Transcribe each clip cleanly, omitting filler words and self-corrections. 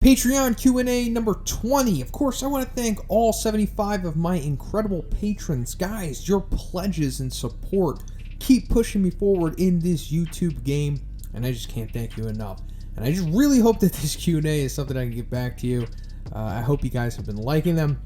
Patreon Q&A number 20. Of course, I want to thank all 75 of my incredible patrons. Guys, your pledges and support keep pushing me forward in this YouTube game, and I just can't thank you enough. And I just really hope that this Q&A is something I can get back to you. I hope you guys have been liking them.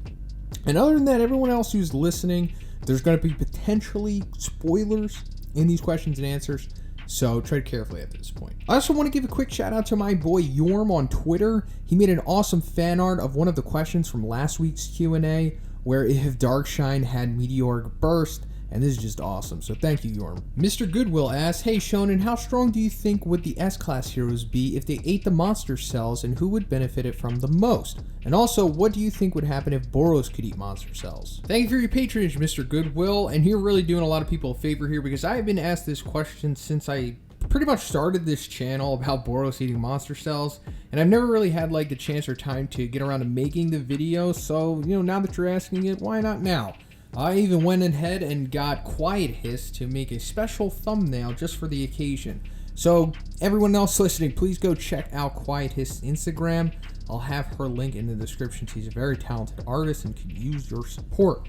And other than that, everyone else who's listening, there's going to be potentially spoilers in these questions and answers. So tread carefully at this point. I also want to give a quick shout out to my boy Yorm on Twitter. He made an awesome fan art of one of the questions from last week's Q&A, where if Darkshine had Meteoric Burst, and this is just awesome. So thank you, Yorm. Mrgoodwill asks, hey Shonen, how strong do you think would the S-Class heroes be if they ate the monster cells, and who would benefit it from the most? And also, what do you think would happen if Boros could eat monster cells? Thank you for your patronage, Mrgoodwill, and you're really doing a lot of people a favor here, because I have been asked this question since I pretty much started this channel about Boros eating monster cells, and I've never really had like the chance or time to get around to making the video, so, now that you're asking it, why not now? I even went ahead and got Quiet Hiss to make a special thumbnail just for the occasion. So everyone else listening, please go check out Quiet Hiss' Instagram. I'll have her link in the description. She's a very talented artist and could use your support.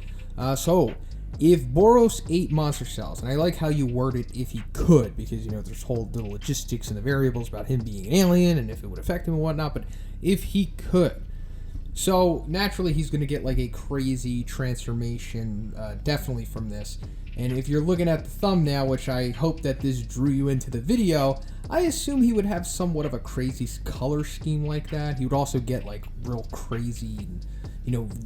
So if Boros ate monster cells, and I like how you word it, if he could, because there's whole little logistics and the variables about him being an alien and if it would affect him and whatnot, but if he could, so naturally he's going to get like a crazy transformation definitely from this. And if you're looking at the thumbnail, which I hope that this drew you into the video, I assume he would have somewhat of a crazy color scheme like that. He would also get like real crazy,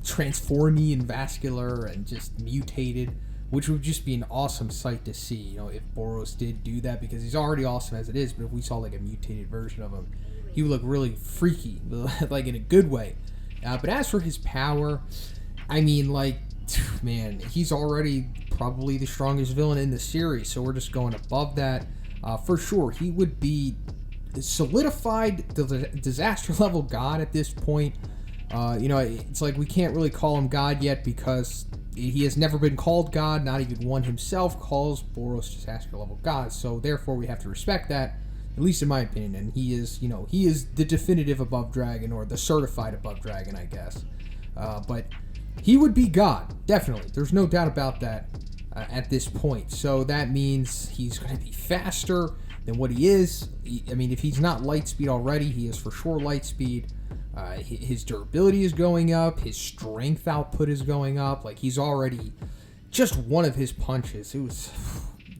transformy and vascular and just mutated, which would just be an awesome sight to see, if Boros did do that, because he's already awesome as it is, but if we saw like a mutated version of him, he would look really freaky, like in a good way. But as for his power, I mean, man, he's already probably the strongest villain in the series, so we're just going above that. For sure, he would be solidified disaster level god at this point. It's like we can't really call him god yet because he has never been called god. Not even one himself calls Boros disaster level god, so therefore we have to respect that. At least in my opinion, and he is the definitive above dragon, or the certified above dragon, I guess. But he would be God, definitely. There's no doubt about that at this point. So that means he's going to be faster than what he is. If he's not light speed already, he is for sure light speed. His durability is going up. His strength output is going up. Like, he's already just one of his punches. It was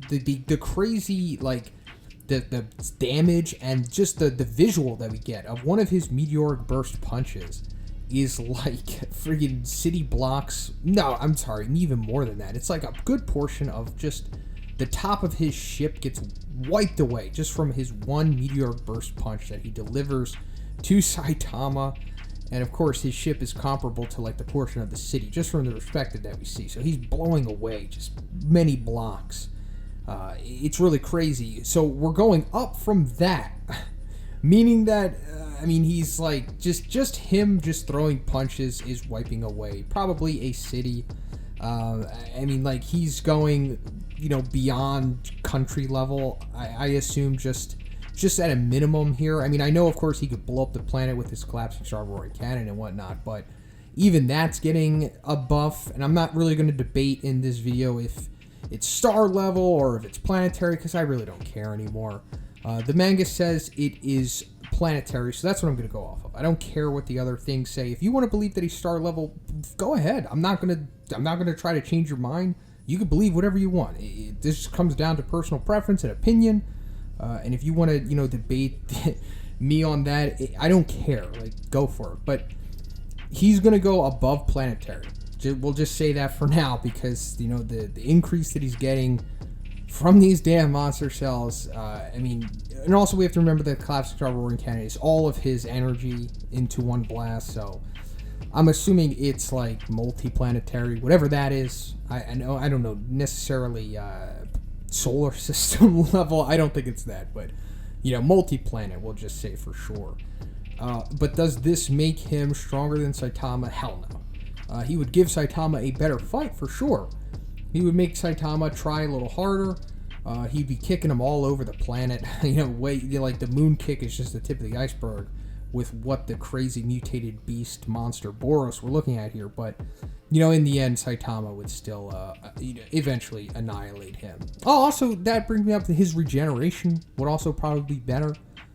the crazy, the damage and just the visual that we get of one of his meteoric burst punches is like friggin' city blocks. No, I'm sorry, even more than that. It's like a good portion of just the top of his ship gets wiped away just from his one meteoric burst punch that he delivers to Saitama. And of course, his ship is comparable to like the portion of the city just from the perspective that we see. So he's blowing away just many blocks. It's really crazy. So we're going up from that, meaning that, he's like, just him just throwing punches is wiping away probably a city. He's going, beyond country level, I assume just at a minimum here. I know, of course, he could blow up the planet with his collapsing star roaring cannon and whatnot, but even that's getting a buff, and I'm not really going to debate in this video if it's star level or if it's planetary, because I really don't care anymore. The manga says it is planetary, so that's what I'm going to go off of. I don't care what the other things say. If you want to believe that he's star level, go ahead. I'm not going to try to change your mind. You can believe whatever you want. This comes down to personal preference and opinion. And if you want to, debate me on that, I don't care. Go for it. But he's going to go above planetary. We'll just say that for now, because the increase that he's getting from these damn monster cells. And also we have to remember that collapsing star roaring cannon is all of his energy into one blast. So I'm assuming it's like multi-planetary, whatever that is. I don't know necessarily solar system level. I don't think it's that, but multi-planet. We'll just say for sure. But does this make him stronger than Saitama? Hell no. He would give Saitama a better fight for sure. He would make Saitama try a little harder. He'd be kicking him all over the planet. Like the moon kick is just the tip of the iceberg with what the crazy mutated beast monster Boros we're looking at here. But, you know, in the end, Saitama would still eventually annihilate him. Oh, also, that brings me up to his regeneration would also probably be better.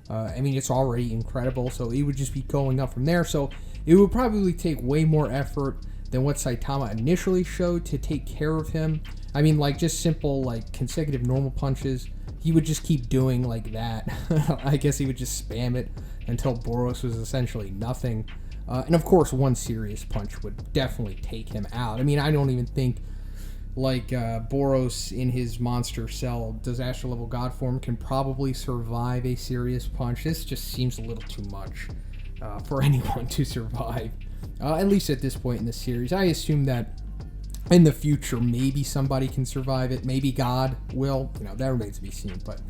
I mean, it's already incredible, so it would just be going up from there. So it would probably take way more effort than what Saitama initially showed to take care of him. I mean, like, just simple, like, consecutive normal punches. He would just keep doing like that. I guess he would just spam it until Boros was essentially nothing. And of course, one serious punch would definitely take him out. I mean, I don't even think, like, Boros in his monster cell, disaster level god form, can probably survive a serious punch. This just seems a little too much for anyone to survive. At least at this point in the series. I assume that in the future, maybe somebody can survive it. Maybe God will. You know, that remains to be seen. But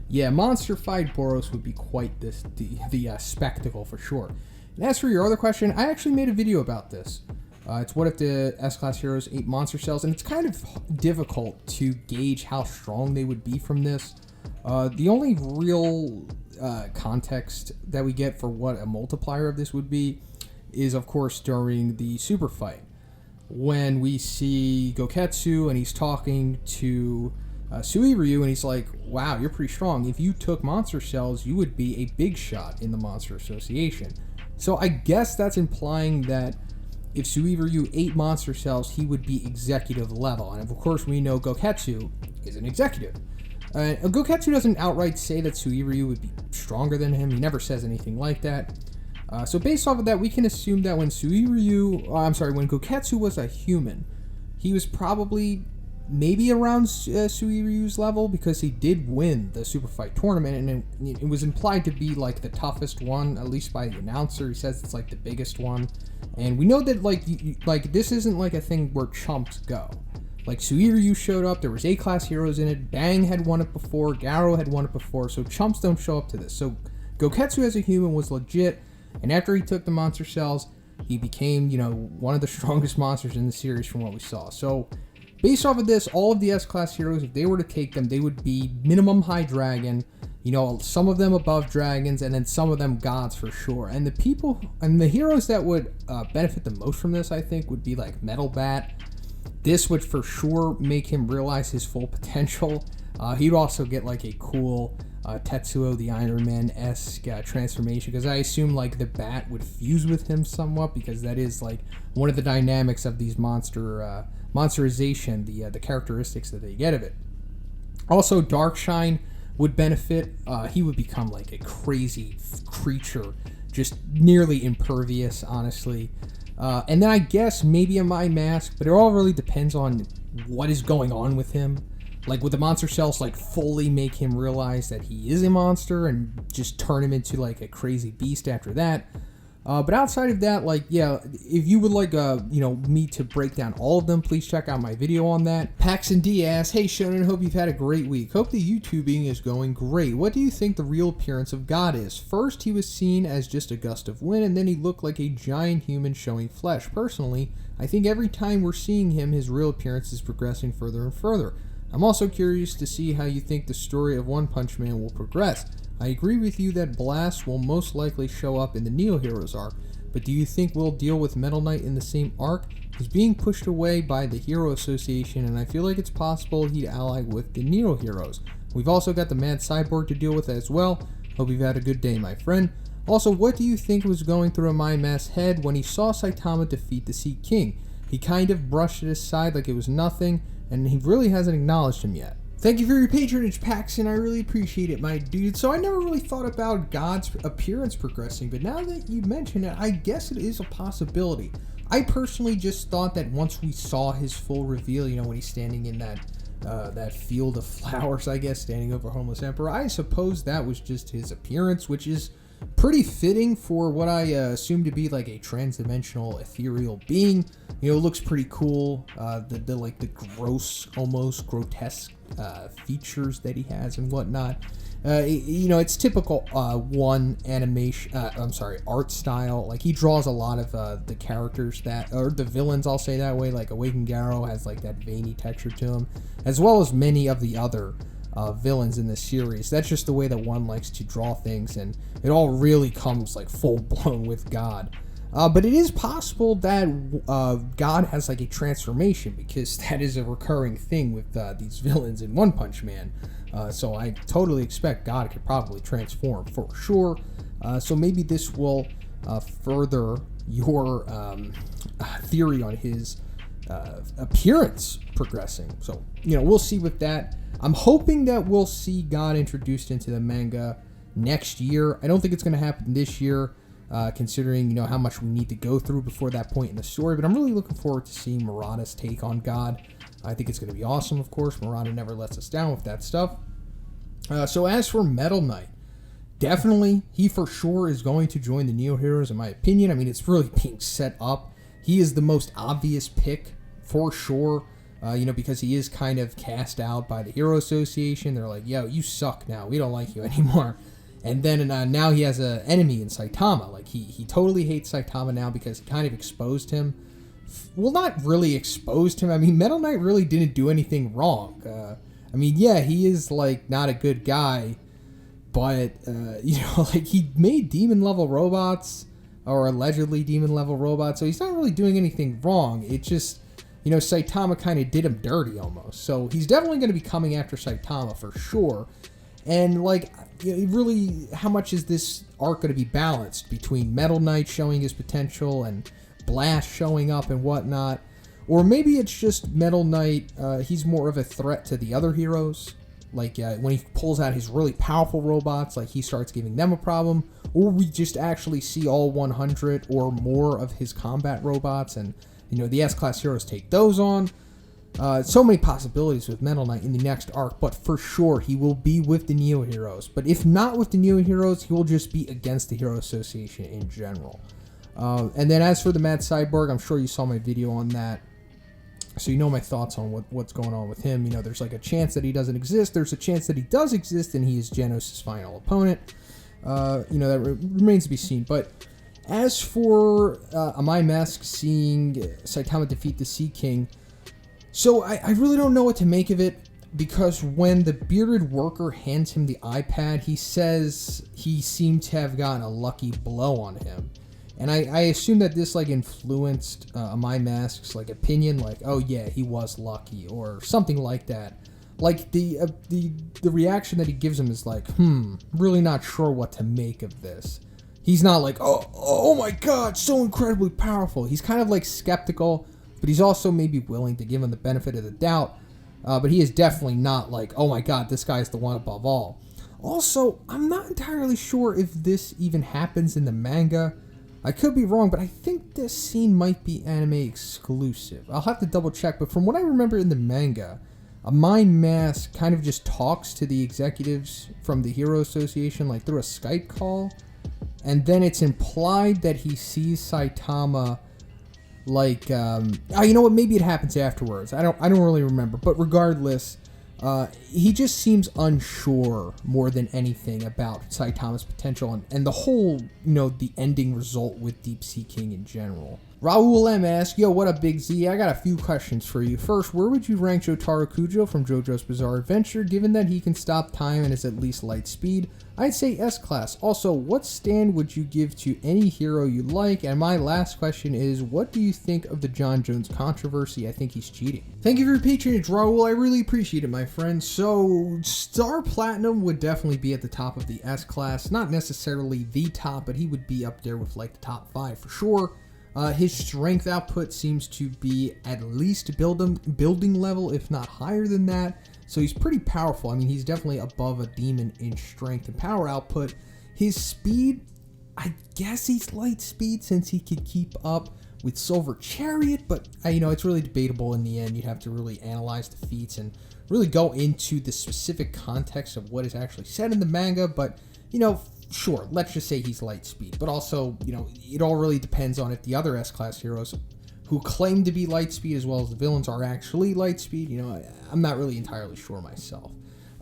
yeah, monster fight Boros would be quite the spectacle for sure. And as for your other question, I actually made a video about this. It's what if the S-Class heroes ate monster cells, and it's kind of difficult to gauge how strong they would be from this. The only real context that we get for what a multiplier of this would be is, of course, during the super fight, when we see Goketsu and he's talking to Suiryu, and he's like, wow, you're pretty strong. If you took monster cells, you would be a big shot in the Monster Association. So I guess that's implying that if Suiryu ate monster cells, he would be executive level. And of course, we know Goketsu is an executive. Goketsu doesn't outright say that Suiryu would be stronger than him. He never says anything like that. So based off of that, we can assume that when when Goketsu was a human, he was probably maybe around Suiryu's level, because he did win the Super Fight tournament, and it was implied to be like the toughest one, at least by the announcer. He says it's like the biggest one, and we know that like this isn't like a thing where chumps go. Like, Suiryu showed up, there was A-class heroes in it, Bang had won it before, Garo had won it before, so chumps don't show up to this. So Goketsu as a human was legit, and after he took the monster cells, he became, you know, one of the strongest monsters in the series from what we saw. So based off of this, all of the S-Class heroes, if they were to take them, they would be minimum high dragon, you know, some of them above dragons, and then some of them gods for sure. And the people, and the heroes that would benefit the most from this, I think, would be like Metal Bat. This would for sure make him realize his full potential. He'd also get like a cool Tetsuo the Iron Man-esque transformation, because I assume like the bat would fuse with him somewhat, because that is like one of the dynamics of these monsterization, the characteristics that they get of it. Also, Darkshine would benefit. He would become like a crazy creature, just nearly impervious, honestly. And then I guess maybe a My Mask, but it all really depends on what is going on with him. Like, would the monster cells like fully make him realize that he is a monster and just turn him into like a crazy beast after that? But outside of that, like, yeah, if you would like, me to break down all of them, please check out my video on that. Paxson D asks, hey Shonen, hope you've had a great week. Hope the YouTubing is going great. What do you think the real appearance of God is? First, he was seen as just a gust of wind, and then he looked like a giant human showing flesh. Personally, I think every time we're seeing him, his real appearance is progressing further and further. I'm also curious to see how you think the story of One Punch Man will progress. I agree with you that Blast will most likely show up in the Neo Heroes arc, but do you think we'll deal with Metal Knight in the same arc? He's being pushed away by the Hero Association, and I feel like it's possible he'd ally with the Neo Heroes. We've also got the Mad Cyborg to deal with as well. Hope you've had a good day, my friend. Also, what do you think was going through a Mind Mask's head when he saw Saitama defeat the Sea King? He kind of brushed it aside like it was nothing, and he really hasn't acknowledged him yet. Thank you for your patronage, Paxson. I really appreciate it, my dude. So I never really thought about God's appearance progressing, but now that you mention it, I guess it is a possibility. I personally just thought that once we saw his full reveal, you know, when he's standing in that field of flowers, I guess, standing over Homeless Emperor, I suppose that was just his appearance, which is pretty fitting for what I assume to be like a trans-dimensional ethereal being. You know, it looks pretty cool. The gross, almost grotesque features that he has and whatnot. It's typical art style. Like, he draws a lot of the characters or the villains, I'll say that way. Like, Awakened Garo has like that veiny texture to him, as well as many of the other villains in this series. That's just the way that one likes to draw things, and it all really comes like full blown with God. But it is possible that God has like a transformation, because that is a recurring thing with these villains in One Punch Man. So I totally expect God could probably transform for sure. So maybe this will further your theory on his appearance progressing. So, we'll see with that. I'm hoping that we'll see God introduced into the manga next year. I don't think it's going to happen this year, considering, how much we need to go through before that point in the story. But I'm really looking forward to seeing Murata's take on God. I think it's going to be awesome, of course. Murata never lets us down with that stuff. So as for Metal Knight, definitely, he for sure is going to join the Neo Heroes, in my opinion. I mean, it's really being set up. He is the most obvious pick, for sure, because he is kind of cast out by the Hero Association. They're like, yo, you suck now. We don't like you anymore. And then now he has an enemy in Saitama. Like, he totally hates Saitama now because he kind of exposed him. Well, not really exposed him. I mean, Metal Knight really didn't do anything wrong. I mean, yeah, he is, like, not a good guy. But, like, he made demon-level robots, or allegedly demon-level robots, so he's not really doing anything wrong. It just, Saitama kind of did him dirty, almost. So he's definitely going to be coming after Saitama, for sure. And, like, really, how much is this arc going to be balanced between Metal Knight showing his potential and Blast showing up and whatnot? Or maybe it's just Metal Knight, he's more of a threat to the other heroes. Like, when he pulls out his really powerful robots, like, he starts giving them a problem. Or we just actually see all 100 or more of his combat robots, and, the S-Class heroes take those on. So many possibilities with Metal Knight in the next arc, but for sure, he will be with the Neo Heroes. But if not with the Neo Heroes, he will just be against the Hero Association in general. And then as for the Mad Cyborg, I'm sure you saw my video on that. So my thoughts on what's going on with him. There's like a chance that he doesn't exist. There's a chance that he does exist, and he is Genos' final opponent. That remains to be seen. But as for Amai Mask seeing Saitama defeat the Sea King, so I really don't know what to make of it, because when the bearded worker hands him the iPad, he says he seemed to have gotten a lucky blow on him. And I assume that this, like, influenced Amai Mask's, like, opinion, like, oh, yeah, he was lucky, or something like that. Like, the reaction that he gives him is like, really not sure what to make of this. He's not like, oh my god, so incredibly powerful. He's kind of, like, skeptical, but he's also maybe willing to give him the benefit of the doubt. But he is definitely not like, oh my god, this guy's the one above all. Also, I'm not entirely sure if this even happens in the manga. I could be wrong, but I think this scene might be anime exclusive. I'll have to double check, but from what I remember in the manga, Amai Mask kind of just talks to the executives from the Hero Association, like, through a Skype call, and then it's implied that he sees Saitama, like, you know what, maybe it happens afterwards. I don't really remember, but regardless, he just seems unsure more than anything about Saitama's potential and the whole, the ending result with Deep Sea King in general. Raul M asks, yo, what up, Big Z? I got a few questions for you. First, where would you rank Jotaro Kujo from JoJo's Bizarre Adventure, given that he can stop time and is at least light speed? I'd say S-Class. Also, what stand would you give to any hero you like? And my last question is, what do you think of the John Jones controversy? I think he's cheating. Thank you for your patronage, Raul. I really appreciate it, my friend. So, Star Platinum would definitely be at the top of the S-Class. Not necessarily the top, but he would be up there with, like, the top 5 for sure. His strength output seems to be at least building level, if not higher than that. So he's pretty powerful. I mean, he's definitely above a demon in strength and power output. His speed, I guess he's light speed since he could keep up with Silver Chariot, but it's really debatable in the end. You'd have to really analyze the feats and really go into the specific context of what is actually said in the manga, but sure, let's just say he's light speed. But also, it all really depends on if the other S-Class heroes who claim to be light speed as well as the villains are actually light speed. I'm not really entirely sure myself.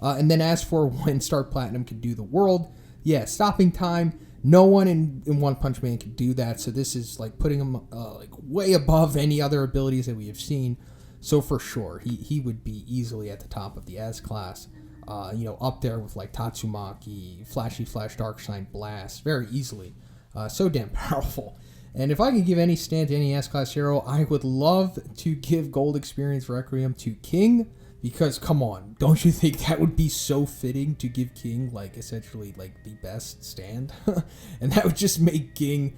And then as for when Star Platinum can do the world, yeah, stopping time, no one in One Punch Man can do that. So this is like putting him like way above any other abilities that we have seen. So for sure, he would be easily at the top of the S-Class. up there with like Tatsumaki, Flashy Flash, Dark Shine, Blast, very easily. So damn powerful. And if I could give any stand to any S-Class hero, I would love to give Gold Experience Requiem to King, because, come on, don't you think that would be so fitting to give King, like, essentially, like, the best stand? And that would just make King,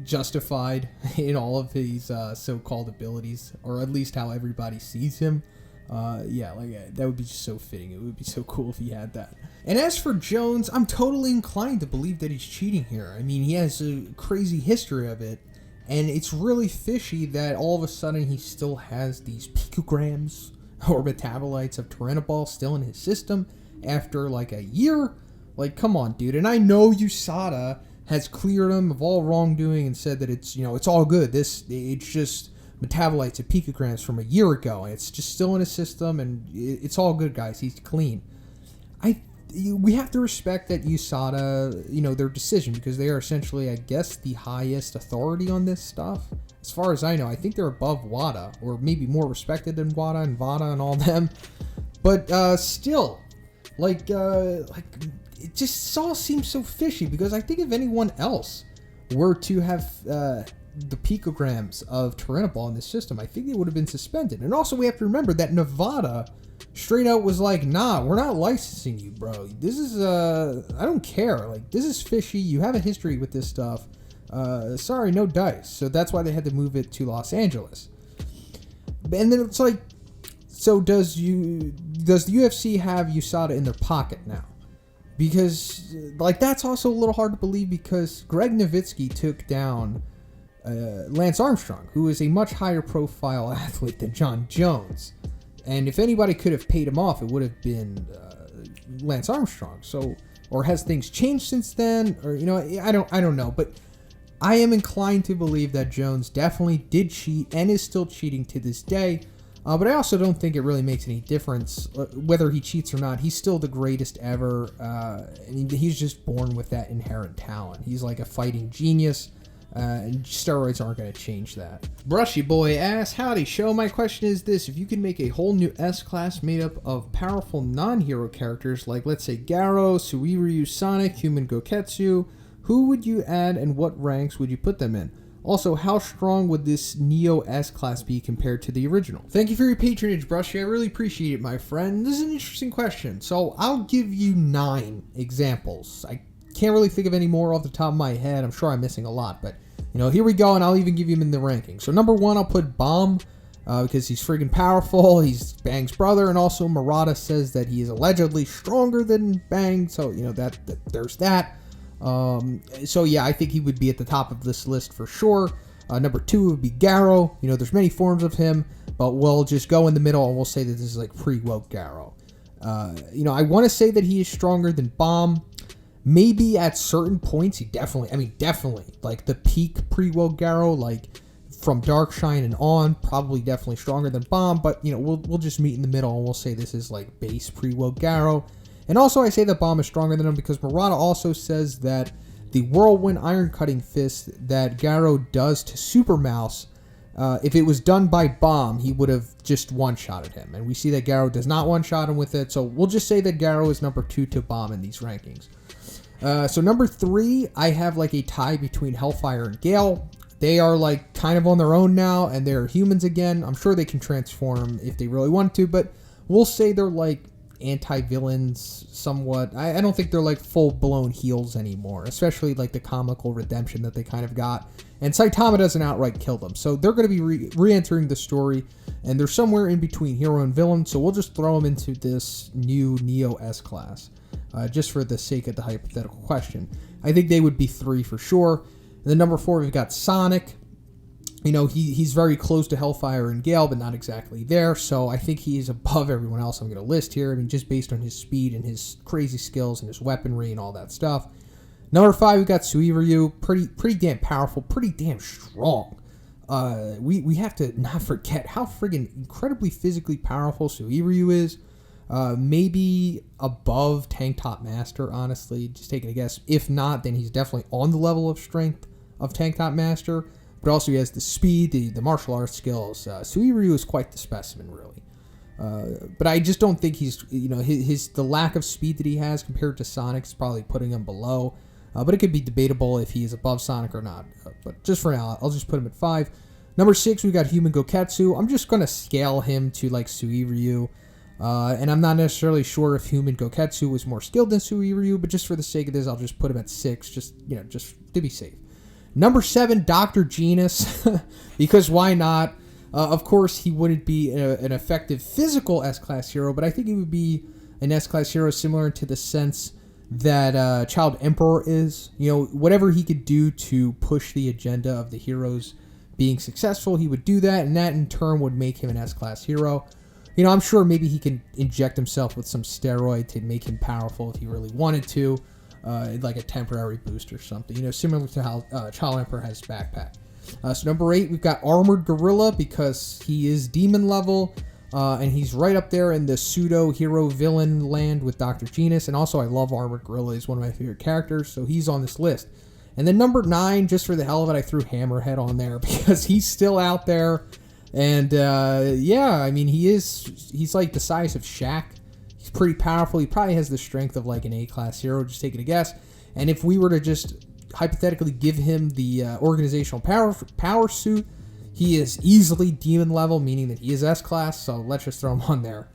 justified in all of his so-called abilities, or at least how everybody sees him. That would be just so fitting. It would be so cool if he had that. And as for Jones, I'm totally inclined to believe that he's cheating here. I mean, he has a crazy history of it, and it's really fishy that all of a sudden he still has these picograms or metabolites of Tyrannoball still in his system after like a year. Like, come on, dude. And I know USADA has cleared him of all wrongdoing and said that it's all good. It's just metabolites of picograms from a year ago, and it's just still in his system, and it's all good, guys. He's clean. We have to respect that USADA, their decision, because they are essentially, I guess, the highest authority on this stuff. As far as I know, I think they're above WADA, or maybe more respected than WADA and VADA and all them. But still, it just all seems so fishy, because I think if anyone else were to have the picograms of Tyrannoball in this system, I think they would have been suspended. And also, we have to remember that Nevada straight out was like, nah, we're not licensing you, bro. This is, I don't care. Like, this is fishy. You have a history with this stuff. Sorry, no dice. So that's why they had to move it to Los Angeles. And then it's like, so does the UFC have USADA in their pocket now? Because, that's also a little hard to believe, because Greg Nowitzki took down Lance Armstrong, who is a much higher profile athlete than John Jones. And if anybody could have paid him off, it would have been Lance Armstrong. So, or has things changed since then? Or, I don't know. But I am inclined to believe that Jones definitely did cheat and is still cheating to this day. But I also don't think it really makes any difference whether he cheats or not. He's still the greatest ever. And he's just born with that inherent talent. He's like a fighting genius. And steroids aren't going to change that. Brushyboi asks, howdy show, my question is this: if you could make a whole new S-Class made up of powerful non-hero characters, like let's say Garo, Suiryu, Sonic, Human Goketsu, who would you add and what ranks would you put them in? Also, how strong would this Neo S-Class be compared to the original? Thank you for your patronage, Brushy. I really appreciate it, my friend. This is an interesting question, so I'll give you 9 examples. I can't really think of any more off the top of my head. I'm sure I'm missing a lot, but here we go, and I'll even give you him in the ranking. So number 1, I'll put Bomb, because he's friggin' powerful. He's Bang's brother, and also Murata says that he is allegedly stronger than Bang, so that there's that. So yeah, I think he would be at the top of this list for sure. Number 2 would be Garo. There's many forms of him, but we'll just go in the middle and we'll say that this is like pre-woke Garo. I want to say that he is stronger than Bomb. Maybe at certain points, he definitely, like the peak pre-woke Garo, like from Darkshine and on, probably definitely stronger than Bomb, but, we'll just meet in the middle and we'll say this is like base pre-woke Garo. And also I say that Bomb is stronger than him because Murata also says that the Whirlwind Iron Cutting Fist that Garo does to Super Mouse, if it was done by Bomb, he would have just one-shotted him. And we see that Garo does not one-shot him with it, so we'll just say that Garo is number 2 to Bomb in these rankings. So number 3, I have like a tie between Hellfire and Gale. They are like kind of on their own now, and they're humans again. I'm sure they can transform if they really want to, but we'll say they're like anti-villains somewhat. I don't think they're like full-blown heels anymore, especially like the comical redemption that they kind of got. And Saitama doesn't outright kill them, so they're going to be re-entering the story, and they're somewhere in between hero and villain, so we'll just throw them into this new Neo S-Class. Just for the sake of the hypothetical question. I think they would be 3 for sure. And then number 4, we've got Sonic. He's very close to Hellfire and Gale, but not exactly there. So I think he's above everyone else I'm going to list here. Just based on his speed and his crazy skills and his weaponry and all that stuff. Number 5, we've got Suiryu. Pretty damn powerful, pretty damn strong. We have to not forget how friggin' incredibly physically powerful Suiryu is. Maybe above Tank Top Master, honestly, just taking a guess. If not, then he's definitely on the level of strength of Tank Top Master, but also he has the speed, the martial arts skills. Suiryu is quite the specimen, really. But I just don't think he's, the lack of speed that he has compared to Sonic is probably putting him below. But it could be debatable if he is above Sonic or not. But just for now, I'll just put him at 5. Number 6, we got Human Goketsu. I'm just going to scale him to like Suiryu. And I'm not necessarily sure if Human Goketsu was more skilled than Suiryu, but just for the sake of this, I'll just put him at 6, just to be safe. Number 7, Dr. Genus, because why not? Of course, he wouldn't be an effective physical S-Class hero, but I think he would be an S-Class hero similar to the sense that Child Emperor is. Whatever he could do to push the agenda of the heroes being successful, he would do that, and that in turn would make him an S-Class hero. I'm sure maybe he can inject himself with some steroid to make him powerful if he really wanted to, like a temporary boost or something, similar to how Child Emperor has backpack. So number 8, we've got Armored Gorilla because he is demon level, and he's right up there in the pseudo-hero villain land with Dr. Genus, and also I love Armored Gorilla. He's one of my favorite characters, so he's on this list. And then number 9, just for the hell of it, I threw Hammerhead on there because he's still out there. And, he's like the size of Shaq. He's pretty powerful. He probably has the strength of like an A-class hero, just taking a guess. And if we were to just hypothetically give him the organizational power suit, he is easily demon level, meaning that he is S-class, so let's just throw him on there.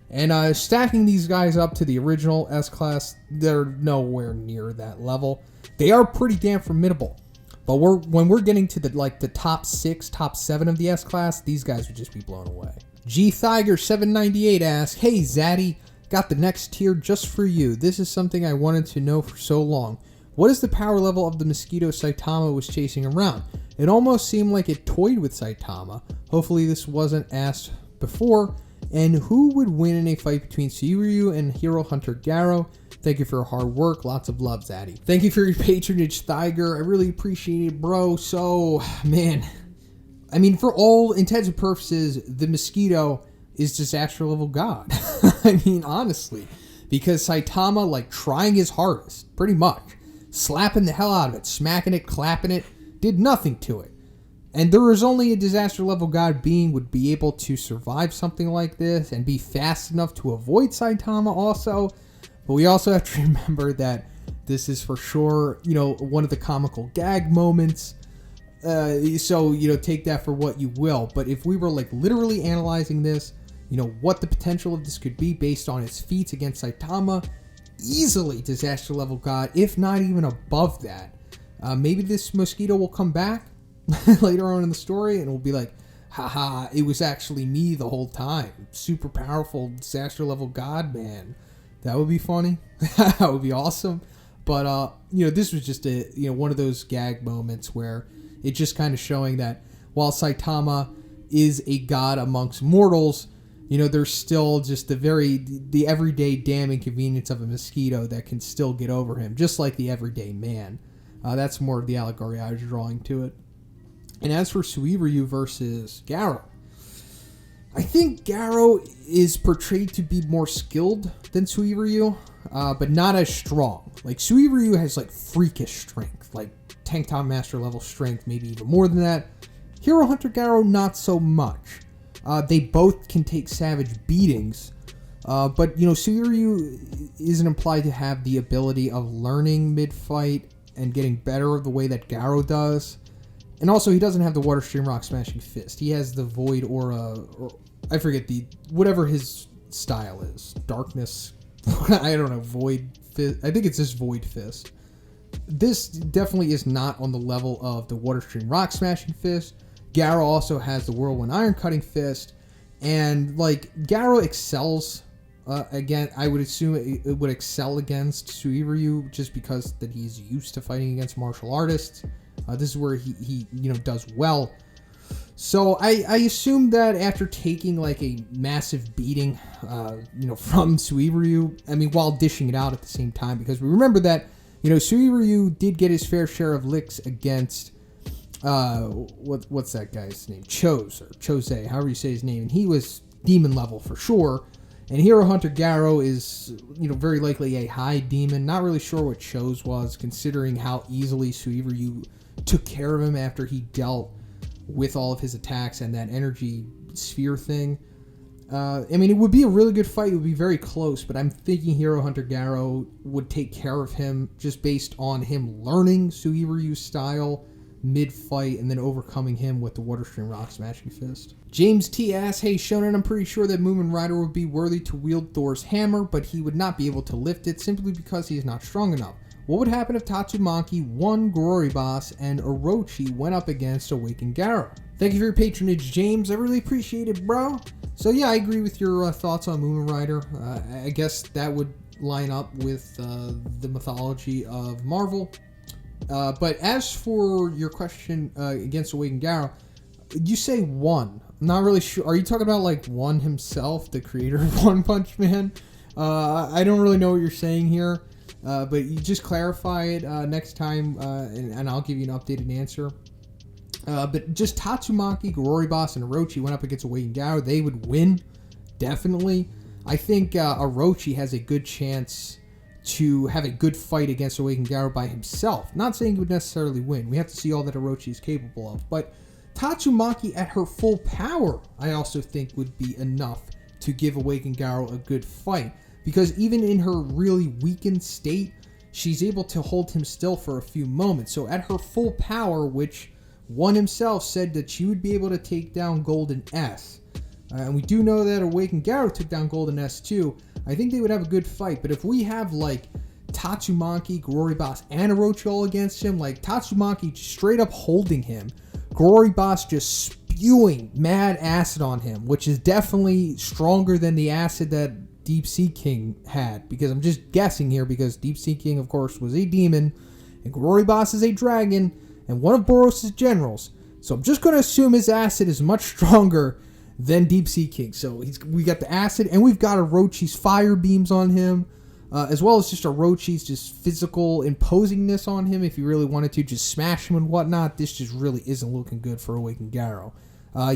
And stacking these guys up to the original S-class, they're nowhere near that level. They are pretty damn formidable. But when we're getting to the top 6, top 7 of the S-Class, these guys would just be blown away. G Thiger 798 asks, "Hey Zaddy, got the next tier just for you. This is something I wanted to know for so long. What is the power level of the mosquito Saitama was chasing around? It almost seemed like it toyed with Saitama. Hopefully this wasn't asked before. And who would win in a fight between Suiryu and Hero Hunter Garo? Thank you for your hard work. Lots of love, Zaddy." Thank you for your patronage, Thiger. I really appreciate it, bro. So, man, for all intents and purposes, the mosquito is disaster level god. Honestly. Because Saitama, trying his hardest, pretty much, slapping the hell out of it, smacking it, clapping it, did nothing to it. And there is only a disaster level god being would be able to survive something like this and be fast enough to avoid Saitama also. But we also have to remember that this is for sure, one of the comical gag moments. So, take that for what you will. But if we were literally analyzing this, what the potential of this could be based on its feats against Saitama, easily disaster level god, if not even above that. Maybe this mosquito will come back later on in the story and we'll be like, haha, it was actually me the whole time. Super powerful disaster level god, man. That would be funny. That would be awesome. But, this was just one of those gag moments where it's just kind of showing that while Saitama is a god amongst mortals, there's still just the everyday damn inconvenience of a mosquito that can still get over him, just like the everyday man. That's more of the allegory I was drawing to it. And as for Suiryu versus Garo, I think Garo is portrayed to be more skilled than Suiryu, but not as strong. Suiryu has freakish strength, tank top master level strength, maybe even more than that. Hero Hunter Garo, not so much. They both can take savage beatings, but Suiryu isn't implied to have the ability of learning mid-fight and getting better of the way that Garo does. And also, he doesn't have the Water Stream Rock Smashing Fist. He has the Void Aura, or I forget whatever his style is. Darkness, I don't know, Void Fist. I think it's just Void Fist. This definitely is not on the level of the Water Stream Rock Smashing Fist. Garo also has the Whirlwind Iron Cutting Fist. And, Garo excels, again, I would assume it would excel against Suiryu just because that he's used to fighting against martial artists. This is where he does well. So I assume that after taking a massive beating, from Suiryu, while dishing it out at the same time, because we remember that, Suiryu did get his fair share of licks against, what's that guy's name? Chose, however you say his name, and he was demon level for sure. And Hero Hunter Garo is, very likely a high demon. Not really sure what Chose was, considering how easily Suiryu took care of him after he dealt with all of his attacks and that energy sphere thing. I mean, it would be a really good fight. It would be very close, but I'm thinking Hero Hunter Garo would take care of him just based on him learning Sugiryu's style mid-fight and then overcoming him with the Water Stream Rock Smashing Fist. James T. asks, hey Shonen, I'm pretty sure that Moomin Rider would be worthy to wield Thor's hammer, but he would not be able to lift it simply because he is not strong enough. What would happen if Tatsumaki won Gororibas and Orochi went up against Awakened Garo? Thank you for your patronage, James. I really appreciate it, bro. So yeah, I agree with your thoughts on Moomin Rider. I guess that would line up with the mythology of Marvel. But as for your question against Awakened Garo, you say one. I'm not really sure. Are you talking about like One himself, the creator of One Punch Man? I don't really know what you're saying here. But you just clarify it next time, and I'll give you an updated answer. But just Tatsumaki, Gororibas, and Orochi went up against Awakened Garo. They would win, definitely. I think Orochi has a good chance to have a good fight against Awakened Garo by himself. Not saying he would necessarily win. We have to see all that Orochi is capable of. But Tatsumaki at her full power, I also think would be enough to give Awakened Garo a good fight. Because even in her really weakened state, she's able to hold him still for a few moments. So at her full power, which One himself said that she would be able to take down Golden S. And we do know that Awakened Garo took down Golden S too. I think they would have a good fight. But if we have like Tatsumaki, Gororibas, and Orochi all against him, like Tatsumaki straight up holding him, Gororibas just spewing mad acid on him, which is definitely stronger than the acid that Deep Sea King had. Because I'm just guessing here, because Deep Sea King, of course, was a demon, and Gororibas is a dragon, and one of Boros' generals. So I'm just going to assume his acid is much stronger than Deep Sea King. So we got the acid, and we've got Orochi's fire beams on him, as well as just Orochi's just physical imposingness on him. If you really wanted to just smash him and whatnot, this just really isn't looking good for Awakened Garo.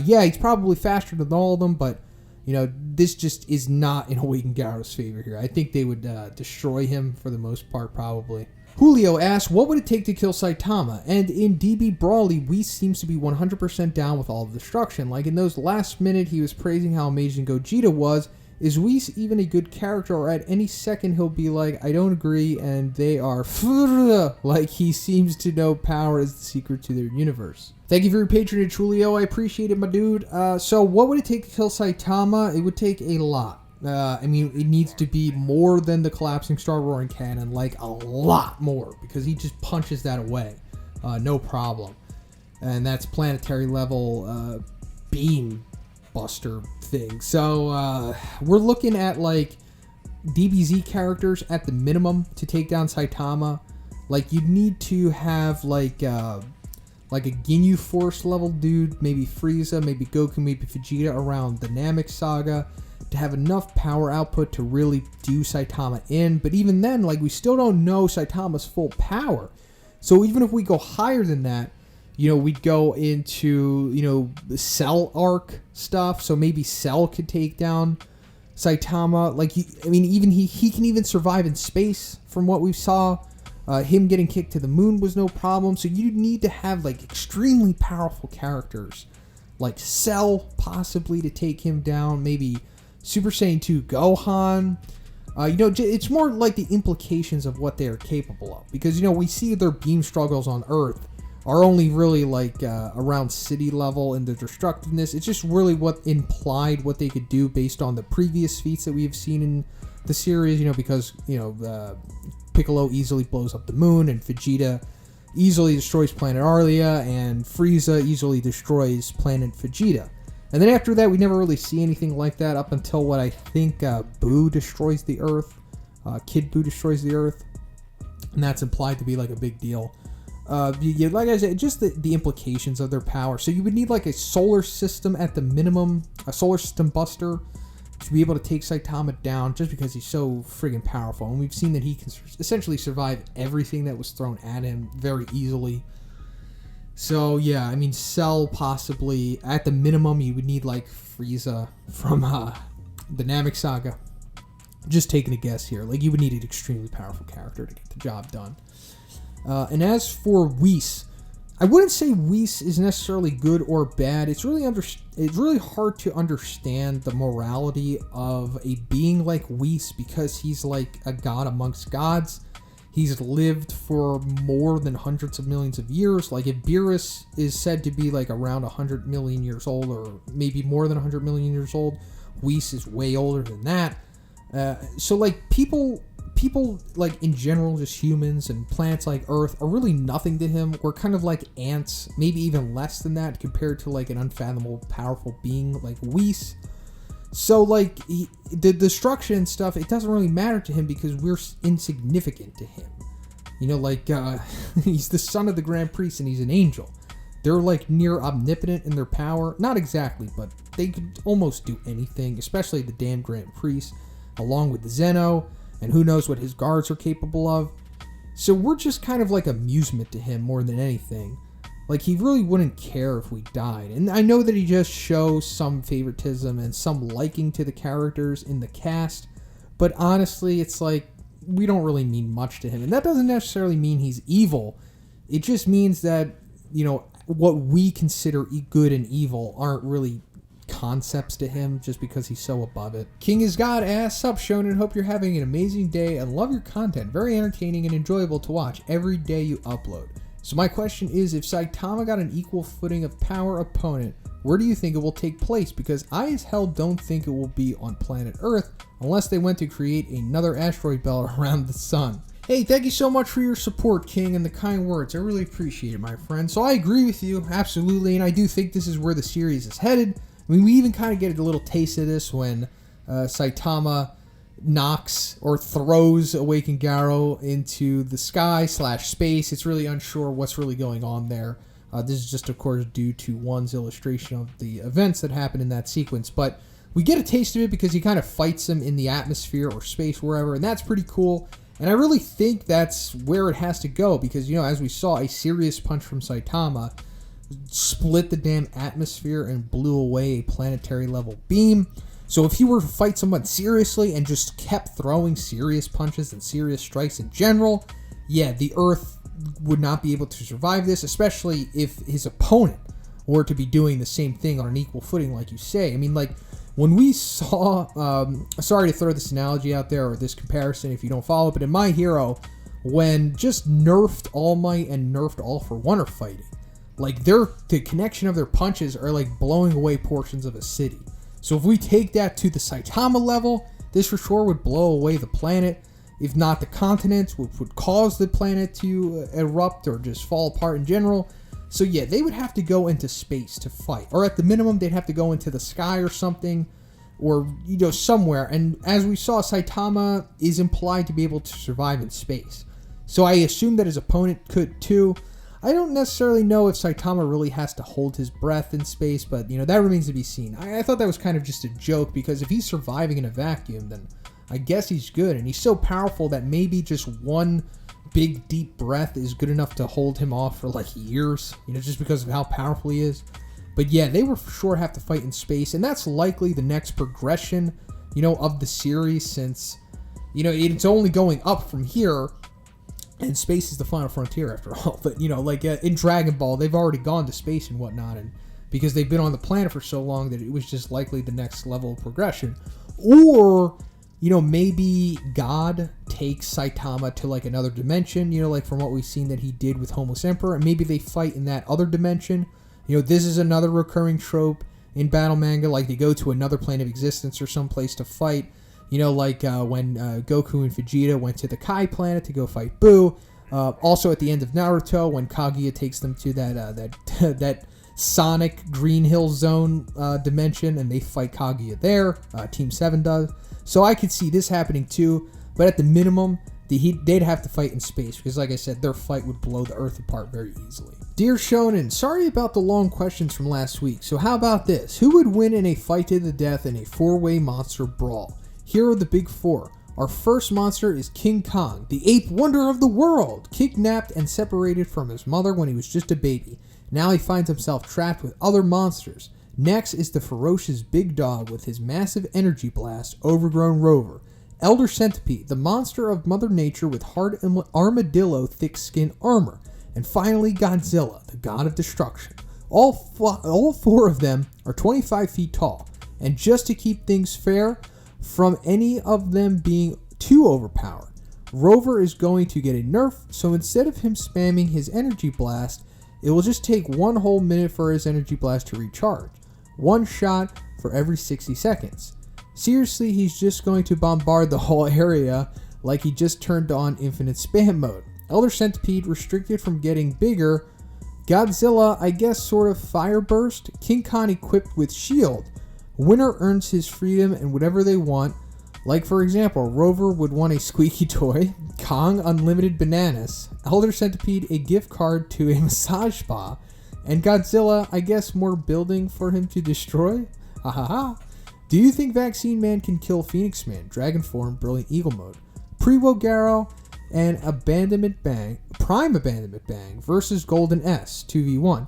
Yeah, he's probably faster than all of them, but you know, this just is not in Awakened Garo's favor here. I think they would destroy him for the most part, probably. Julio asks, what would it take to kill Saitama? And in DB Brawly, Whis seems to be 100% down with all the destruction. Like in those last minute, he was praising how amazing Gogeta was. Is Whis even a good character, or at any second he'll be like, I don't agree, and they are like he seems to know power is the secret to their universe. Thank you for your patronage, Julio. I appreciate it, my dude. So what would it take to kill Saitama? It would take a lot. I mean, it needs to be more than the Collapsing Star Roaring Cannon, like a lot more, because he just punches that away. No problem. And that's planetary level beam buster thing. So we're looking at like DBZ characters at the minimum to take down Saitama. Like you'd need to have like a Ginyu Force level dude, maybe Frieza, maybe Goku, maybe Vegeta around the Namek Saga to have enough power output to really do Saitama in. But even then, like, we still don't know Saitama's full power. So even if we go higher than that, you know, we'd go into, you know, the Cell arc stuff. So maybe Cell could take down Saitama. Like, even he can even survive in space from what we saw. Him getting kicked to the moon was no problem. So you need to have, like, extremely powerful characters. Like Cell, possibly, to take him down. Maybe Super Saiyan 2 Gohan. You know, it's more like the implications of what they are capable of. Because, you know, we see their beam struggles on Earth are only really like around city level in the destructiveness. It's just really what implied what they could do based on the previous feats that we've seen in the series. You know, because, you know, Piccolo easily blows up the moon, and Vegeta easily destroys planet Arlia, and Frieza easily destroys planet Vegeta. And then after that, we never really see anything like that up until what I think Boo destroys the Earth. Kid Boo destroys the Earth. And that's implied to be like a big deal. Like I said, just the implications of their power. So you would need like a solar system at the minimum, a solar system buster, to be able to take Saitama down just because he's so friggin' powerful. And we've seen that he can essentially survive everything that was thrown at him very easily. So, yeah, I mean, Cell possibly, at the minimum, you would need, like, Frieza from the Namek Saga. Just taking a guess here. Like, you would need an extremely powerful character to get the job done. And as for Whis, I wouldn't say Whis is necessarily good or bad. It's really hard to understand the morality of a being like Whis because he's like a god amongst gods. He's lived for more than hundreds of millions of years. Like if Boros is said to be like around 100 million years old, or maybe more than 100 million years old, Whis is way older than that. So like people like in general, just humans and planets like Earth are really nothing to him. We're kind of like ants, maybe even less than that compared to like an unfathomable, powerful being like Whis. So like the destruction and stuff, it doesn't really matter to him because we're insignificant to him. You know, like he's the son of the Grand Priest and he's an angel. They're like near omnipotent in their power. Not exactly, but they could almost do anything, especially the damn Grand Priest, along with the Zeno. And who knows what his guards are capable of. So we're just kind of like amusement to him more than anything. Like he really wouldn't care if we died. And I know that he just shows some favoritism and some liking to the characters in the cast. But honestly, it's like we don't really mean much to him. And that doesn't necessarily mean he's evil. It just means that, you know, what we consider good and evil aren't really concepts to him just because he's so above it. Kingisgod asks, "Sup, Shonen, hope you're having an amazing day and love your content. Very entertaining and enjoyable to watch every day you upload. So my question is, if Saitama got an equal footing of power opponent, where do you think it will take place? Because I as hell don't think it will be on planet Earth unless they went to create another asteroid belt around the sun." Hey, thank you so much for your support, King, and the kind words. I really appreciate it, my friend. So I agree with you, absolutely, and I do think this is where the series is headed. I mean, we even kind of get a little taste of this when Saitama knocks or throws Awakened Garo into the sky/space. It's really unsure what's really going on there. This is just, of course, due to one's illustration of the events that happen in that sequence. But we get a taste of it because he kind of fights him in the atmosphere or space, wherever, and that's pretty cool. And I really think that's where it has to go because, you know, as we saw, a serious punch from Saitama split the damn atmosphere and blew away a planetary level beam. So if he were to fight someone seriously and just kept throwing serious punches and serious strikes in general, yeah, the Earth would not be able to survive this, especially if his opponent were to be doing the same thing on an equal footing, like you say. I mean, like, when we saw, sorry to throw this analogy out there or this comparison if you don't follow, but in My Hero, when just nerfed All Might and nerfed All For One are fighting, like the connection of their punches are like blowing away portions of a city. So if we take that to the Saitama level, this for sure would blow away the planet, if not the continents, which would cause the planet to erupt or just fall apart in general. So yeah, they would have to go into space to fight, or at the minimum they'd have to go into the sky or something, or, you know, somewhere. And as we saw, Saitama is implied to be able to survive in space. So I assume that his opponent could too. I don't necessarily know if Saitama really has to hold his breath in space, but, you know, that remains to be seen. I thought that was kind of just a joke, because if he's surviving in a vacuum, then I guess he's good. And he's so powerful that maybe just one big, deep breath is good enough to hold him off for, like, years, you know, just because of how powerful he is. But yeah, they will for sure have to fight in space, and that's likely the next progression, you know, of the series, since, you know, it's only going up from here. And space is the final frontier, after all. But, you know, like in Dragon Ball, they've already gone to space and whatnot. And because they've been on the planet for so long that it was just likely the next level of progression. Or, you know, maybe God takes Saitama to, like, another dimension. You know, like from what we've seen that he did with Homeless Emperor. And maybe they fight in that other dimension. You know, this is another recurring trope in battle manga. Like, they go to another plane of existence or someplace to fight. You know, like when Goku and Vegeta went to the Kai planet to go fight Buu. Also at the end of Naruto, when Kaguya takes them to that Sonic Green Hill Zone dimension, and they fight Kaguya there. Team 7 does. So I could see this happening too. But at the minimum, they'd have to fight in space, because, like I said, their fight would blow the Earth apart very easily. Dear Shonen, sorry about the long questions from last week. So how about this? Who would win in a fight to the death in a 4-way monster brawl? Here are the big 4. Our first monster is King Kong, the ape wonder of the world, kidnapped and separated from his mother when he was just a baby. Now he finds himself trapped with other monsters. Next is the ferocious big dog with his massive energy blast, Overgrown Rover. Elder Centipede, the monster of Mother Nature with hard armadillo thick skin armor. And finally, Godzilla, the god of destruction. All four of them are 25 feet tall. And just to keep things fair, from any of them being too overpowered, Rover is going to get a nerf, so instead of him spamming his energy blast, it will just take 1 whole minute for his energy blast to recharge. 1 shot for every 60 seconds. Seriously, he's just going to bombard the whole area like he just turned on infinite spam mode. Elder Centipede restricted from getting bigger. Godzilla, I guess, sort of fire burst. King Kong equipped with shield. Winner earns his freedom and whatever they want. Like, for example, Rover would want a squeaky toy. Kong, unlimited bananas. Elder Centipede, a gift card to a massage spa. And Godzilla, I guess, more building for him to destroy? Ha ha ha. Do you think Vaccine Man can kill Phoenix Man, Dragon Form, Brilliant Eagle Mode? Pre-Wogaro and Prime Abandonment Bang versus Golden S, 2v1.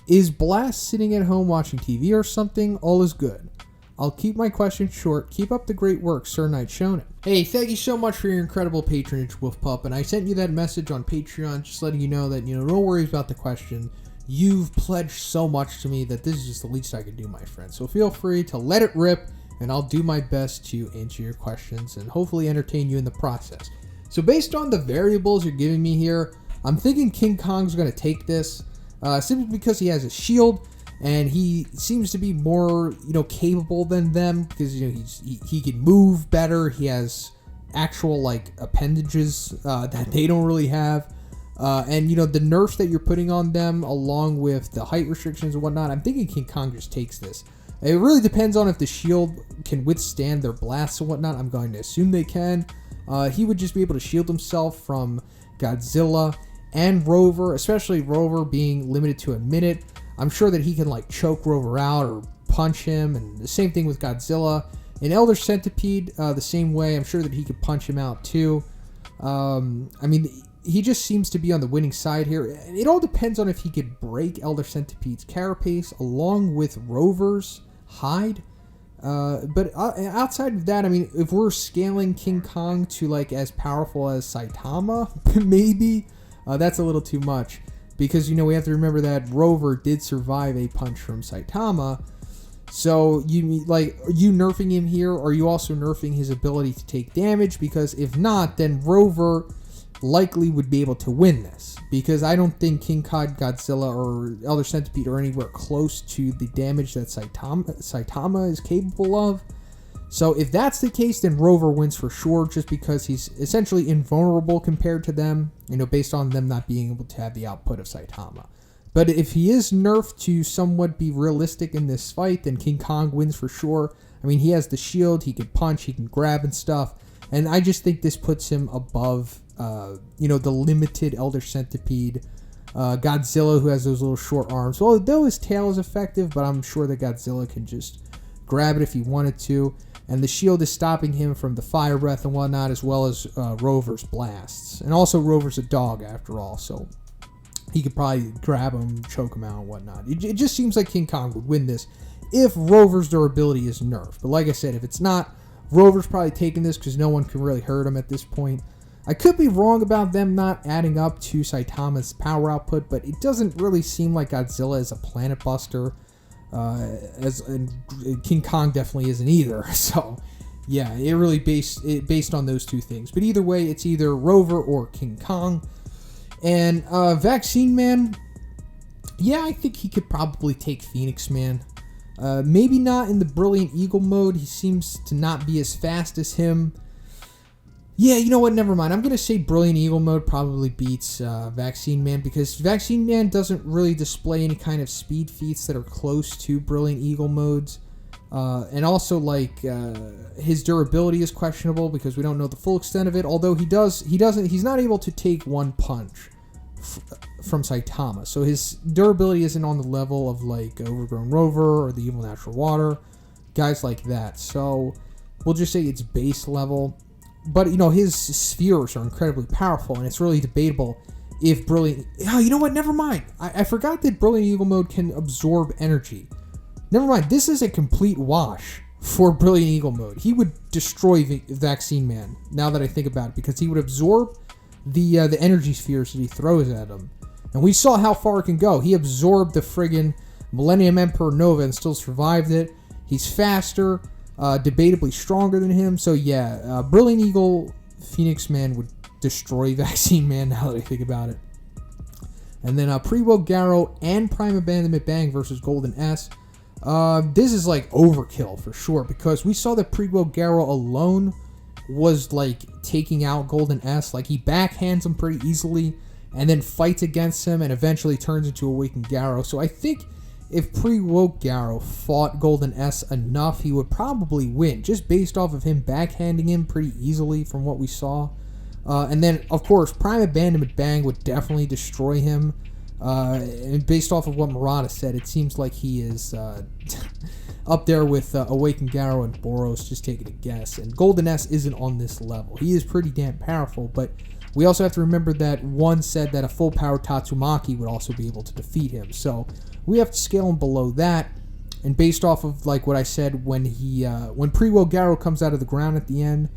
Is Blast sitting at home watching TV or something? All is good. I'll keep my questions short. Keep up the great work, Sir Knight Shonen. Hey, thank you so much for your incredible patronage, Wolf Pup. And I sent you that message on Patreon just letting you know that, no worries about the question. You've pledged so much to me that this is just the least I can do, my friend. So feel free to let it rip, and I'll do my best to answer your questions and hopefully entertain you in the process. So based on the variables you're giving me here, I'm thinking King Kong's going to take this, simply because he has a shield, and he seems to be more, capable than them, because, he can move better. He has actual, appendages that they don't really have. And, the nerfs that you're putting on them, along with the height restrictions and whatnot, I'm thinking King Kong just takes this. It really depends on if the shield can withstand their blasts and whatnot. I'm going to assume they can. He would just be able to shield himself from Godzilla and Rover, especially Rover being limited to a minute. I'm sure that he can, choke Rover out or punch him, and the same thing with Godzilla. In Elder Centipede, the same way. I'm sure that he could punch him out, too. He just seems to be on the winning side here. It all depends on if he could break Elder Centipede's carapace along with Rover's hide. But outside of that, if we're scaling King Kong to as powerful as Saitama, maybe that's a little too much, because we have to remember that Rover did survive a punch from Saitama. So you nerfing him here, or are you also nerfing his ability to take damage? Because if not, then Rover likely would be able to win this, because I don't think King Kong, Godzilla, or Elder Centipede are anywhere close to the damage that Saitama is capable of. So if that's the case, then Rover wins for sure, just because he's essentially invulnerable compared to them, based on them not being able to have the output of Saitama. But if he is nerfed to somewhat be realistic in this fight, then King Kong wins for sure. He has the shield, he can punch, he can grab and stuff, and I just think this puts him above the limited Elder Centipede. Godzilla, who has those little short arms. Well, though his tail is effective, but I'm sure that Godzilla can just grab it if he wanted to. And the shield is stopping him from the fire breath and whatnot, as well as Rover's blasts. And also, Rover's a dog, after all, so he could probably grab him, choke him out, and whatnot. It just seems like King Kong would win this if Rover's durability is nerfed. But like I said, if it's not, Rover's probably taking this because no one can really hurt him at this point. I could be wrong about them not adding up to Saitama's power output, but it doesn't really seem like Godzilla is a planet buster. And King Kong definitely isn't either. So, yeah, it really based on those two things. But either way, it's either Rover or King Kong. And Vaccine Man, yeah, I think he could probably take Phoenix Man. Maybe not in the Brilliant Eagle mode. He seems to not be as fast as him. Yeah, you know what? Never mind. I'm going to say Brilliant Eagle mode probably beats Vaccine Man, because Vaccine Man doesn't really display any kind of speed feats that are close to Brilliant Eagle modes. And also, his durability is questionable because we don't know the full extent of it. Although he's not able to take one punch from Saitama. So his durability isn't on the level of Overgrown Rover or the Evil Natural Water, guys like that. So we'll just say it's base level. But, his spheres are incredibly powerful, and it's really debatable if Brilliant... Oh, you know what? Never mind. I forgot that Brilliant Eagle mode can absorb energy. Never mind. This is a complete wash for Brilliant Eagle mode. He would destroy Vaccine Man, now that I think about it, because he would absorb the energy spheres that he throws at him. And we saw how far it can go. He absorbed the friggin' Millennium Emperor Nova and still survived it. He's faster, debatably stronger than him. So yeah, Brilliant Eagle, Phoenix Man would destroy Vaccine Man now that I think about it. And then Pre-Woke Garrow and Prime Abandonment Bang versus Golden S. This is like overkill for sure, because we saw that Pre-Woke Garrow alone was like taking out Golden S. Like he backhands him pretty easily and then fights against him and eventually turns into Awakened Garrow. So I think if Pre-Woke Garrow fought Golden S enough, he would probably win, just based off of him backhanding him pretty easily from what we saw. And then, of course, Prime Abandonment Bang would definitely destroy him. And based off of what Murata said, it seems like he is up there with Awakened Garrow and Boros, just taking a guess. And Golden S isn't on this level. He is pretty damn powerful, but we also have to remember that one said that a full-power Tatsumaki would also be able to defeat him. So we have to scale him below that. And based off of like what I said, when Pre-Woke Garrow comes out of the ground at the end,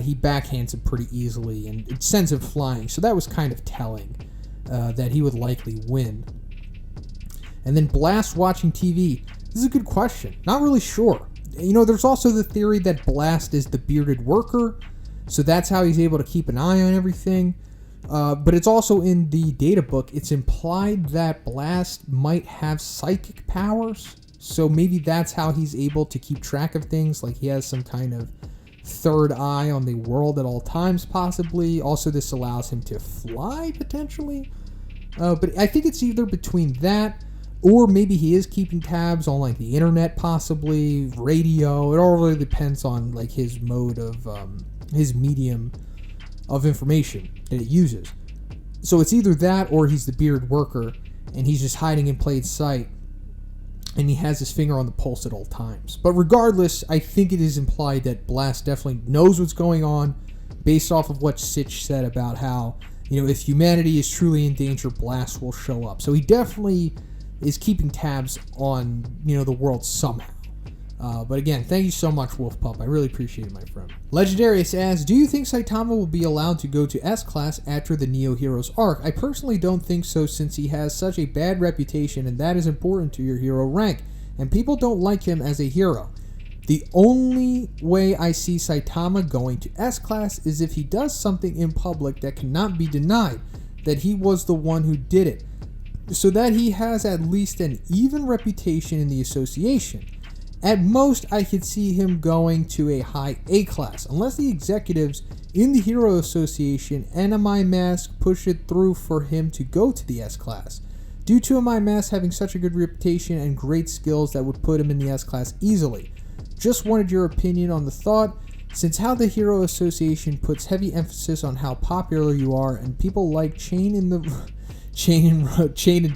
he backhands him pretty easily and it sends him flying. So that was kind of telling that he would likely win. And then Blast watching TV. This is a good question. Not really sure. You know, there's also the theory that Blast is the bearded worker, so that's how he's able to keep an eye on everything. But it's also in the data book, it's implied that Blast might have psychic powers. So maybe that's how he's able to keep track of things. Like he has some kind of third eye on the world at all times, possibly. Also, this allows him to fly, potentially. But I think it's either between that, or maybe he is keeping tabs on like the internet, possibly radio. It all really depends on like his mode of his medium of information that it uses. So it's either that, or he's the bearded worker and he's just hiding in plain sight and he has his finger on the pulse at all times. But regardless, I think it is implied that Blast definitely knows what's going on, based off of what Sitch said about how, you know, if humanity is truly in danger, Blast will show up. So he definitely is keeping tabs on, you know, the world somehow. But again, thank you so much, Wolf Pup. I really appreciate it, my friend. Legandaryus asks, do you think Saitama will be allowed to go to S-Class after the Neo Heroes arc? I personally don't think so, since he has such a bad reputation, and that is important to your hero rank, and people don't like him as a hero. The only way I see Saitama going to S-Class is if he does something in public that cannot be denied, that he was the one who did it, so that he has at least an even reputation in the association. At most, I could see him going to a high A class, unless the executives in the Hero Association and MI Mask push it through for him to go to the S class. Due to MI Mask having such a good reputation and great skills that would put him in the S class easily. Just wanted your opinion on the thought, since how the Hero Association puts heavy emphasis on how popular you are, and people like Chain and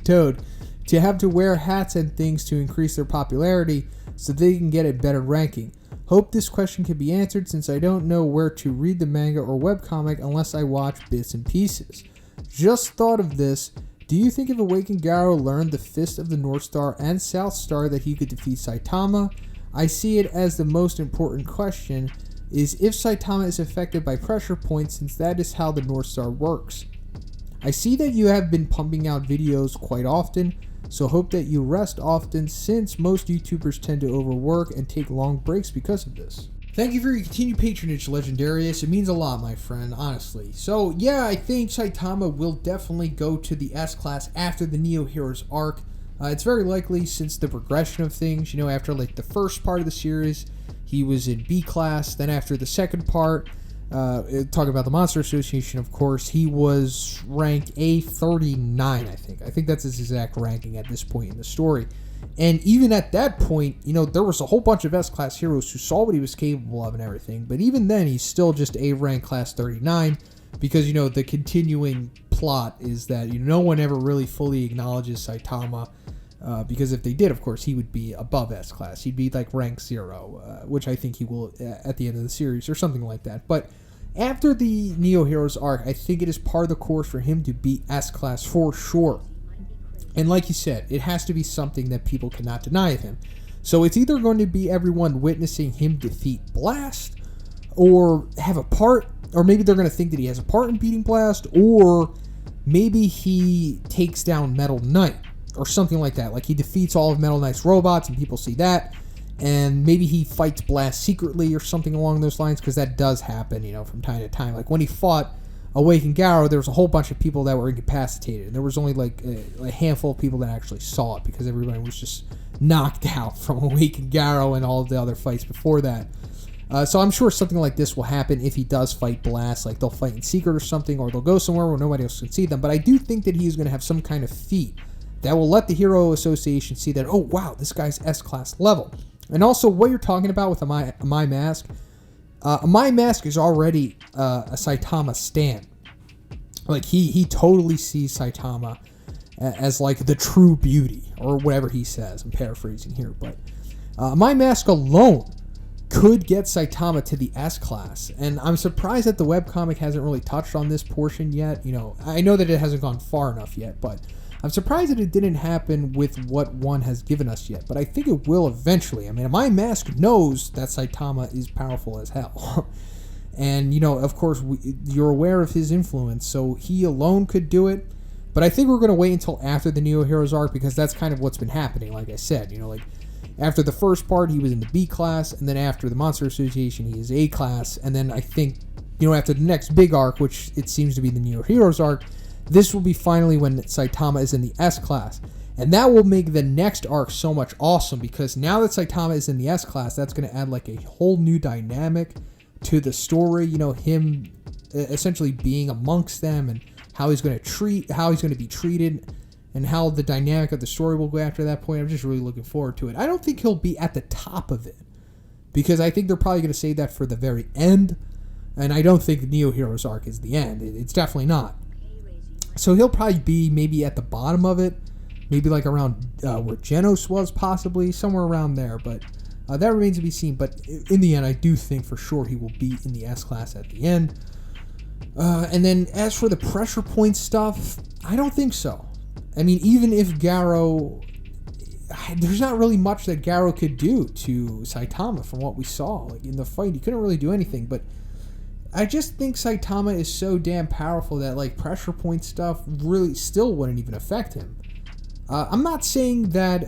Toad to have to wear hats and things to increase their popularity, so they can get a better ranking. Hope this question can be answered, since I don't know where to read the manga or webcomic unless I watch bits and pieces. Just thought of this. Do you think if Awakened Garrow learned the Fist of the North Star and South Star that he could defeat Saitama? I see it as the most important question, is if Saitama is affected by pressure points, since that is how the North Star works. I see that you have been pumping out videos quite often, so hope that you rest often, since most YouTubers tend to overwork and take long breaks because of this. Thank you for your continued patronage, Legandaryus. It means a lot, my friend, honestly. So yeah, I think Saitama will definitely go to the S class after the Neo Heroes arc. It's very likely, since the progression of things, you know, after like the first part of the series, he was in B class. Then after the second part, talking about the Monster Association, of course, he was ranked A39, I think. I think that's his exact ranking at this point in the story. And even at that point, you know, there was a whole bunch of S-Class heroes who saw what he was capable of and everything. But even then, he's still just A-rank class 39 because, you know, the continuing plot is that, you know, no one ever really fully acknowledges Saitama. Because if they did, of course, he would be above S-Class. He'd be like rank 0, which I think he will at the end of the series or something like that. But after the Neo Heroes arc, I think it is part of the course for him to beat S-Class for sure. And like you said, it has to be something that people cannot deny of him. So it's either going to be everyone witnessing him defeat Blast, or have a part, or maybe they're going to think that he has a part in beating Blast, or maybe he takes down Metal Knight or something like that. Like he defeats all of Metal Knight's robots and people see that. And maybe he fights Blast secretly or something along those lines, because that does happen, you know, from time to time. Like when he fought Awakened Garou, there was a whole bunch of people that were incapacitated. And there was only like a handful of people that actually saw it, because everybody was just knocked out from Awakened Garou and all of the other fights before that. So I'm sure something like this will happen if he does fight Blast. Like they'll fight in secret or something, or they'll go somewhere where nobody else can see them. But I do think that he's going to have some kind of feat that will let the Hero Association see that, oh wow, this guy's S-Class level. And also, what you're talking about with a My Mask, My Mask is already a Saitama stan. Like, he totally sees Saitama as, like, the true beauty, or whatever he says. I'm paraphrasing here, but My Mask alone could get Saitama to the S-Class. And I'm surprised that the webcomic hasn't really touched on this portion yet. You know, I know that it hasn't gone far enough yet, but I'm surprised that it didn't happen with what one has given us yet, but I think it will eventually. I mean, My Mask knows that Saitama is powerful as hell. And, you know, of course, you're aware of his influence, so he alone could do it. But I think we're going to wait until after the Neo Heroes arc, because that's kind of what's been happening, like I said. You know, like, after the first part, he was in the B class, and then after the Monster Association, he is A class. And then I think, you know, after the next big arc, which it seems to be the Neo Heroes arc, this will be finally when Saitama is in the S-Class. And that will make the next arc so much awesome, because now that Saitama is in the S-Class, that's going to add like a whole new dynamic to the story. You know, him essentially being amongst them, and how he's going to be treated, and how the dynamic of the story will go after that point. I'm just really looking forward to it. I don't think he'll be at the top of it, because I think they're probably going to save that for the very end. And I don't think the Neo Heroes arc is the end. It's definitely not. So he'll probably be maybe at the bottom of it, maybe like around where Genos was, possibly, somewhere around there, but that remains to be seen. But in the end, I do think for sure he will be in the S-Class at the end. And then as for the pressure point stuff, I don't think so. I mean, even if Garou, there's not really much that Garou could do to Saitama from what we saw. Like in the fight, he couldn't really do anything, but I just think Saitama is so damn powerful that, like, pressure point stuff really still wouldn't even affect him. I'm not saying that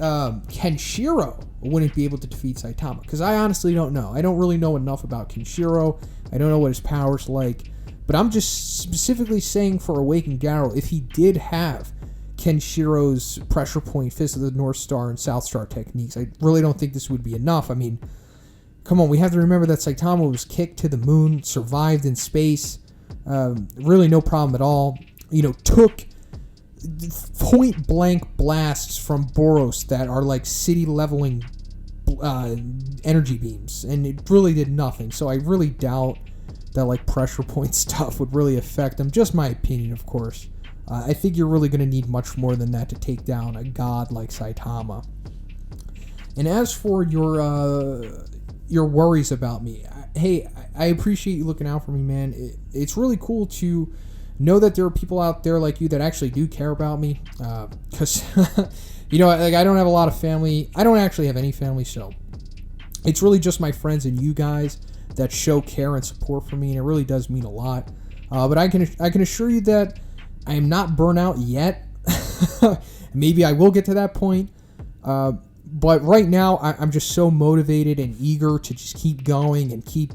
Kenshiro wouldn't be able to defeat Saitama, because I honestly don't know. I don't really know enough about Kenshiro. I don't know what his power's like. But I'm just specifically saying for Awakened Garou, if he did have Kenshiro's pressure point, Fist of the North Star, and South Star techniques, I really don't think this would be enough. I mean, come on, we have to remember that Saitama was kicked to the moon, survived in space, really no problem at all. You know, took point-blank blasts from Boros that are like city-leveling energy beams, and it really did nothing. So I really doubt that, like, pressure point stuff would really affect him. Just my opinion, of course. I think you're really going to need much more than that to take down a god like Saitama. And as for your worries about me, hey, I appreciate you looking out for me, man. It's really cool to know that there are people out there like you that actually do care about me, because you know, like, I don't have a lot of family. I don't actually have any family, so it's really just my friends and you guys that show care and support for me, and it really does mean a lot. But I can assure you that I am not burnt out yet. Maybe I will get to that point. But right now, I'm just so motivated and eager to just keep going and keep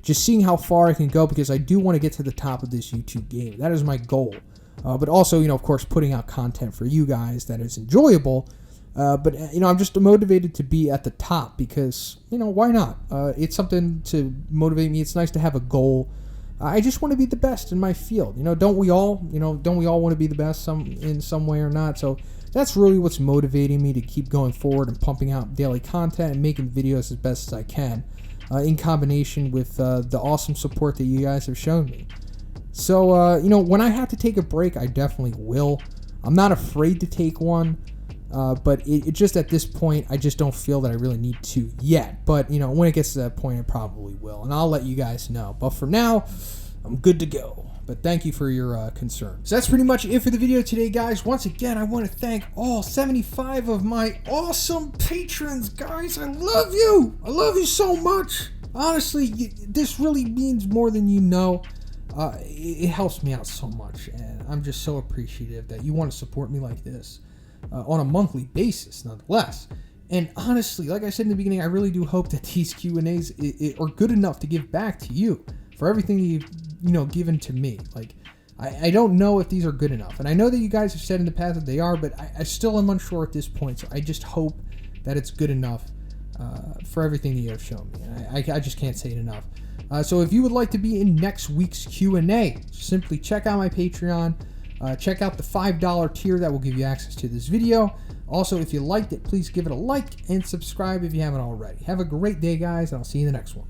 just seeing how far I can go, because I do want to get to the top of this YouTube game. That is my goal. But also, you know, of course, putting out content for you guys that is enjoyable. But, you know, I'm just motivated to be at the top because, you know, why not? It's something to motivate me. It's nice to have a goal. I just want to be the best in my field. You know, don't we all? You know, don't we all want to be the best in some way or not? So that's really what's motivating me to keep going forward and pumping out daily content and making videos as best as I can, in combination with the awesome support that you guys have shown me. So, you know, when I have to take a break, I definitely will. I'm not afraid to take one, but it just at this point, I just don't feel that I really need to yet. But, you know, when it gets to that point, I probably will, and I'll let you guys know. But for now, I'm good to go. But thank you for your concern. So that's pretty much it for the video today, guys. Once again, I want to thank all 75 of my awesome patrons, guys. I love you. I love you so much. Honestly, this really means more than you know. it helps me out so much, and I'm just so appreciative that you want to support me like this on a monthly basis, nonetheless. And honestly, like I said in the beginning, I really do hope that these Q&As are good enough to give back to you for everything you've given to me. Like, I don't know if these are good enough, and I know that you guys have said in the past that they are, but I still am unsure at this point. So I just hope that it's good enough for everything that you have shown me. And I just can't say it enough. So if you would like to be in next week's Q&A, simply check out my Patreon. Check out the $5 tier that will give you access to this video. Also, if you liked it, please give it a like and subscribe if you haven't already. Have a great day, guys, and I'll see you in the next one.